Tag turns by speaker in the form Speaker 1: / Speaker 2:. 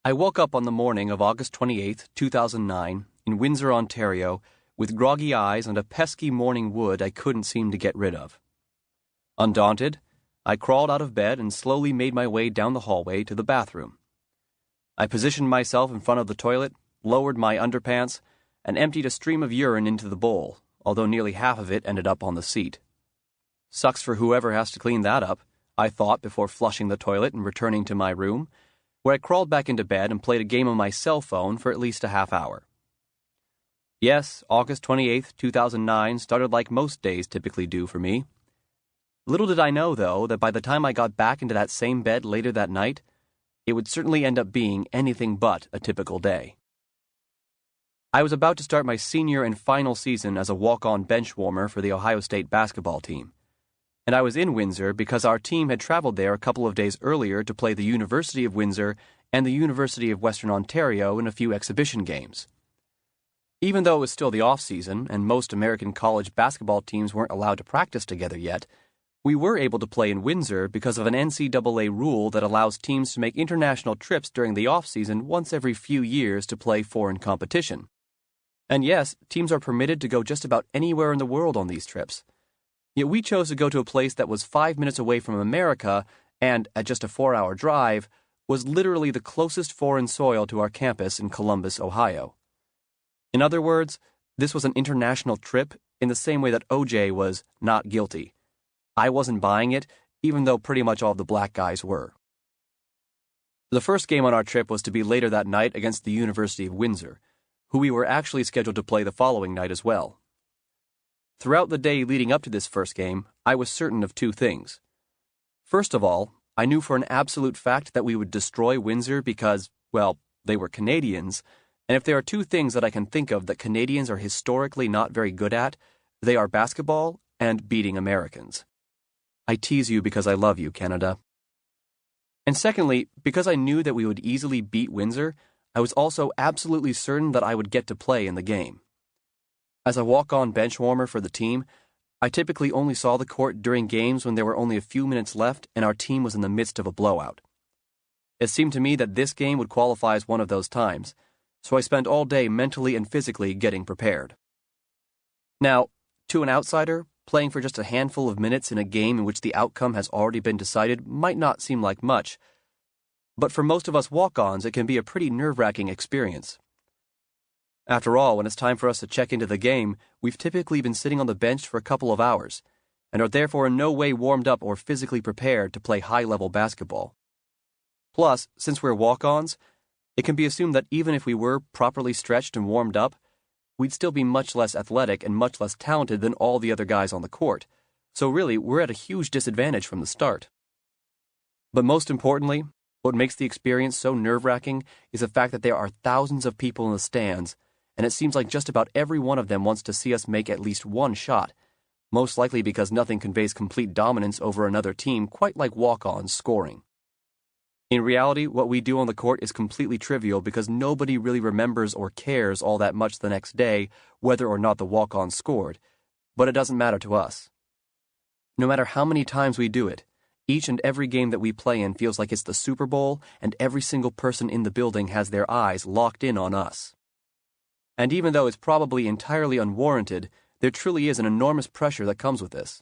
Speaker 1: I woke up on the morning of August 28, 2009, in Windsor, Ontario, with groggy eyes and a pesky morning wood I couldn't seem to get rid of. Undaunted, I crawled out of bed and slowly made my way down the hallway to the bathroom. I positioned myself in front of the toilet, lowered my underpants, and emptied a stream of urine into the bowl, although nearly half of it ended up on the seat. Sucks for whoever has to clean that up, I thought before flushing the toilet and returning to my room, where I crawled back into bed and played a game on my cell phone for at least a half hour. Yes, August 28, 2009 started like most days typically do for me. Little did I know, though, that by the time I got back into that same bed later that night, it would certainly end up being anything but a typical day. I was about to start my senior and final season as a walk-on benchwarmer for the Ohio State basketball team, and I was in Windsor because our team had traveled there a couple of days earlier to play the University of Windsor and the University of Western Ontario in a few exhibition games. Even though it was still the off-season and most American college basketball teams weren't allowed to practice together yet, we were able to play in Windsor because of an NCAA rule that allows teams to make international trips during the off-season once every few years to play foreign competition. And yes, teams are permitted to go just about anywhere in the world on these trips. Yet we chose to go to a place that was 5 minutes away from America and, at just a 4-hour drive, was literally the closest foreign soil to our campus in Columbus, Ohio. In other words, this was an international trip in the same way that OJ was not guilty. I wasn't buying it, even though pretty much all the black guys were. The first game on our trip was to be later that night against the University of Windsor, who we were actually scheduled to play the following night as well. Throughout the day leading up to this first game, I was certain of two things. First of all, I knew for an absolute fact that we would destroy Windsor because, well, they were Canadians, and if there are two things that I can think of that Canadians are historically not very good at, they are basketball and beating Americans. I tease you because I love you, Canada. And secondly, because I knew that we would easily beat Windsor, I was also absolutely certain that I would get to play in the game. As a walk-on benchwarmer for the team, I typically only saw the court during games when there were only a few minutes left and our team was in the midst of a blowout. It seemed to me that this game would qualify as one of those times, so I spent all day mentally and physically getting prepared. Now, to an outsider, playing for just a handful of minutes in a game in which the outcome has already been decided might not seem like much, but for most of us walk-ons it can be a pretty nerve-wracking experience. After all, when it's time for us to check into the game, we've typically been sitting on the bench for a couple of hours, and are therefore in no way warmed up or physically prepared to play high-level basketball. Plus, since we're walk-ons, it can be assumed that even if we were properly stretched and warmed up, we'd still be much less athletic and much less talented than all the other guys on the court, so really, we're at a huge disadvantage from the start. But most importantly, what makes the experience so nerve-wracking is the fact that there are thousands of people in the stands, and it seems like just about every one of them wants to see us make at least one shot, most likely because nothing conveys complete dominance over another team quite like walk-ons scoring. In reality, what we do on the court is completely trivial because nobody really remembers or cares all that much the next day whether or not the walk-on scored, but it doesn't matter to us. No matter how many times we do it, each and every game that we play in feels like it's the Super Bowl and every single person in the building has their eyes locked in on us. And even though it's probably entirely unwarranted, there truly is an enormous pressure that comes with this.